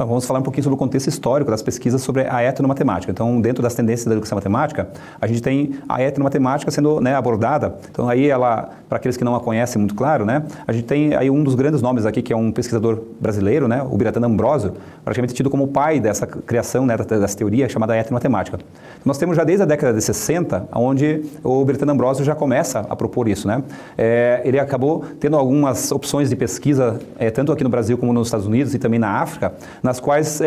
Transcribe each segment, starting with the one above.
Vamos falar um pouquinho sobre o contexto histórico das pesquisas sobre a etnomatemática. Então, dentro das tendências da educação matemática, a gente tem a etnomatemática sendo, né, abordada. Então, aí ela, para aqueles que não a conhecem muito claro, né, a gente tem aí um dos grandes nomes aqui, que é um pesquisador brasileiro, né, o Biratan Ambrosio, praticamente tido como o pai dessa criação, né, dessa teoria chamada etnomatemática. Nós temos já desde a década de 60, onde o Biratan Ambrosio já começa a propor isso, né. Ele acabou tendo algumas opções de pesquisa, tanto aqui no Brasil como nos Estados Unidos e também na África, nas quais,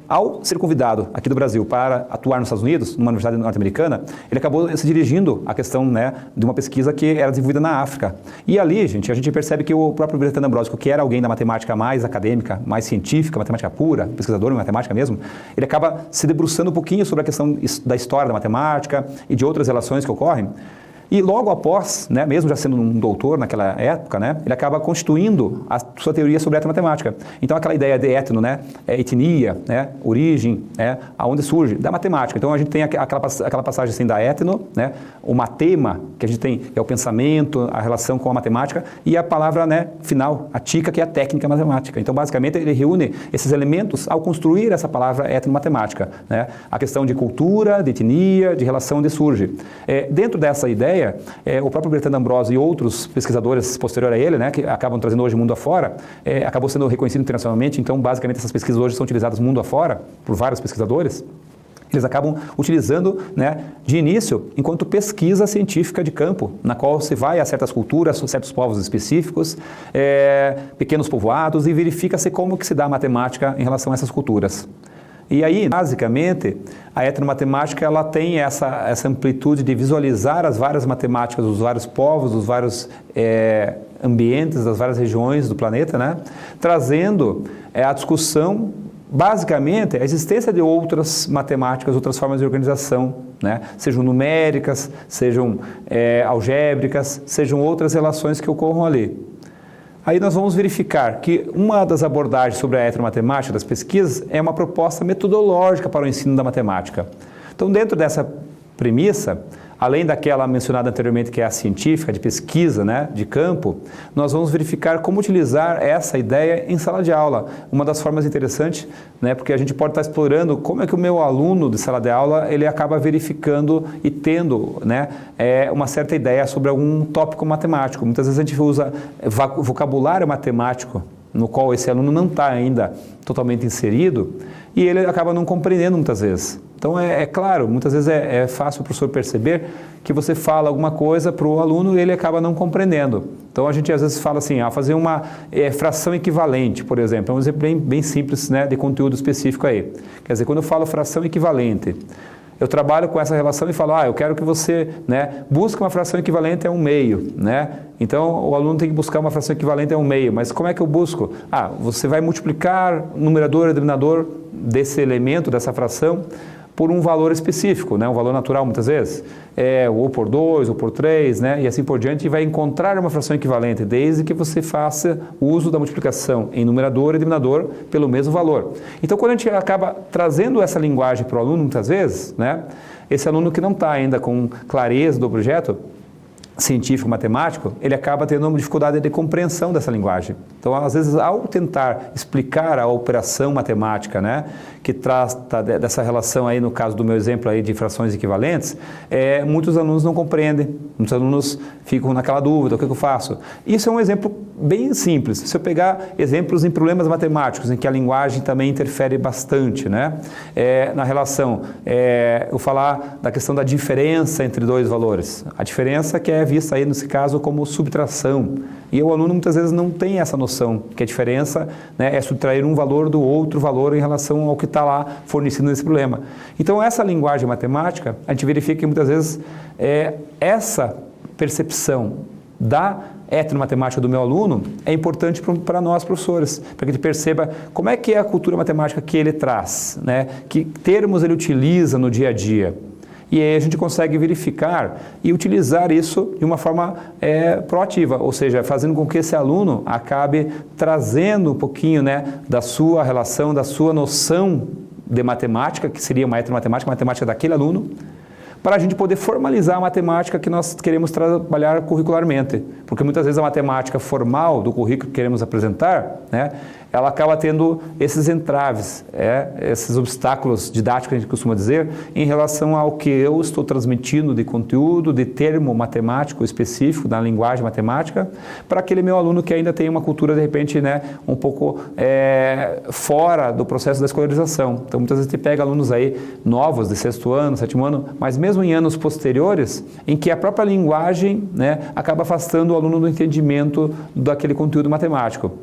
ao ser convidado aqui do Brasil para atuar nos Estados Unidos, numa universidade norte-americana, ele acabou se dirigindo à questão, né, de uma pesquisa que era desenvolvida na África. E ali, a gente percebe que o próprio Biratan Ambrosio, que era alguém da matemática mais acadêmica, mais científica, matemática pura, pesquisador em matemática mesmo, ele acaba se debruçando um pouquinho sobre a questão da história da matemática e de outras relações que ocorrem. E logo após, né, mesmo já sendo um doutor naquela época, né, ele acaba constituindo a sua teoria sobre etnomatemática. Então, aquela ideia de etno, né, etnia, né, origem, aonde surge, da matemática. Então, a gente tem aquela passagem assim da etno, né, o matema, que a gente tem, é o pensamento, a relação com a matemática, e a palavra, né, final, a tica, que é a técnica matemática. Então, basicamente, ele reúne esses elementos ao construir essa palavra etnomatemática, né, a questão de cultura, de etnia, de relação onde surge. Dentro dessa ideia, o próprio Biratan Ambrosio e outros pesquisadores posteriores a ele, né, que acabam trazendo hoje mundo afora, acabou sendo reconhecido internacionalmente. Então, basicamente, essas pesquisas hoje são utilizadas mundo afora por vários pesquisadores. Eles acabam utilizando, né, de início, enquanto pesquisa científica de campo, na qual se vai a certas culturas, certos povos específicos, pequenos povoados, e verifica-se como que se dá a matemática em relação a essas culturas. E aí, basicamente, a etnomatemática ela tem essa amplitude de visualizar as várias matemáticas dos vários povos, dos vários ambientes, das várias regiões do planeta, né? Trazendo a discussão, basicamente, a existência de outras matemáticas, outras formas de organização, né? Sejam numéricas, sejam algébricas, sejam outras relações que ocorram ali. Aí nós vamos verificar que uma das abordagens sobre a etnomatemática das pesquisas é uma proposta metodológica para o ensino da matemática. Então, dentro dessa premissa, além daquela mencionada anteriormente, que é a científica, de pesquisa, né, de campo, nós vamos verificar como utilizar essa ideia em sala de aula. Uma das formas interessantes, né, porque a gente pode estar explorando como é que o meu aluno de sala de aula, ele acaba verificando e tendo, né, uma certa ideia sobre algum tópico matemático. Muitas vezes a gente usa vocabulário matemático, no qual esse aluno não está ainda totalmente inserido, e ele acaba não compreendendo muitas vezes. Então, claro, muitas vezes é fácil o professor perceber que você fala alguma coisa para o aluno e ele acaba não compreendendo. Então, a gente às vezes fala assim, fazer uma fração equivalente, por exemplo. É um exemplo bem simples, né, de conteúdo específico aí. Quer dizer, quando eu falo fração equivalente, eu trabalho com essa relação e falo, eu quero que você, né, busque uma fração equivalente a 1/2, né? Então, o aluno tem que buscar uma fração equivalente a 1/2, mas como é que eu busco? Você vai multiplicar o numerador e o denominador desse elemento, dessa fração, por um valor específico, né? Um valor natural muitas vezes, ou por 2, ou por 3, né? E assim por diante, e vai encontrar uma fração equivalente, desde que você faça uso da multiplicação em numerador e denominador pelo mesmo valor. Então, quando a gente acaba trazendo essa linguagem para o aluno, muitas vezes, né? Esse aluno que não está ainda com clareza do objeto científico, matemático, ele acaba tendo uma dificuldade de compreensão dessa linguagem. Então, às vezes, ao tentar explicar a operação matemática, né, que trata dessa relação aí, no caso do meu exemplo aí de frações equivalentes, muitos alunos não compreendem, muitos alunos ficam naquela dúvida, o que eu faço? Isso é um exemplo bem simples. Se eu pegar exemplos em problemas matemáticos, em que a linguagem também interfere bastante, né, na relação, eu falar da questão da diferença entre dois valores. A diferença que é vista aí, nesse caso, como subtração. E o aluno muitas vezes não tem essa noção, que a diferença, né, é subtrair um valor do outro valor em relação ao que está lá fornecido nesse problema. Então, essa linguagem matemática, a gente verifica que muitas vezes essa percepção da etnomatemática do meu aluno é importante para nós, professores, para que ele perceba como é que é a cultura matemática que ele traz, né, que termos ele utiliza no dia a dia. E aí a gente consegue verificar e utilizar isso de uma forma proativa, ou seja, fazendo com que esse aluno acabe trazendo um pouquinho, né, da sua relação, da sua noção de matemática, que seria uma etnomatemática, matemática daquele aluno, para a gente poder formalizar a matemática que nós queremos trabalhar curricularmente. Porque muitas vezes a matemática formal do currículo que queremos apresentar, né, ela acaba tendo esses entraves, esses obstáculos didáticos, que a gente costuma dizer, em relação ao que eu estou transmitindo de conteúdo, de termo matemático específico, da linguagem matemática, para aquele meu aluno que ainda tem uma cultura, de repente, né, um pouco fora do processo da escolarização. Então, muitas vezes você pega alunos aí novos, de 6º ano, 7º ano, mas mesmo em anos posteriores, em que a própria linguagem, né, acaba afastando o aluno do entendimento daquele conteúdo matemático.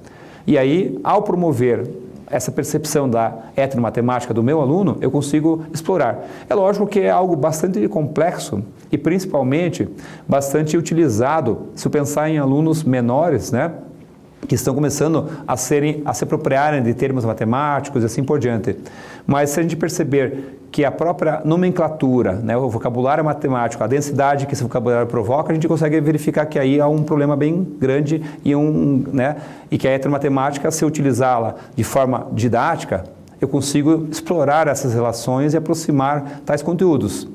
E aí, ao promover essa percepção da etnomatemática do meu aluno, eu consigo explorar. É lógico que é algo bastante complexo e, principalmente, bastante utilizado, se eu pensar em alunos menores, né, que estão começando a se apropriarem de termos matemáticos e assim por diante. Mas se a gente perceber que a própria nomenclatura, né, o vocabulário matemático, a densidade que esse vocabulário provoca, a gente consegue verificar que aí há um problema bem grande e que a etnomatemática, se utilizá-la de forma didática, eu consigo explorar essas relações e aproximar tais conteúdos.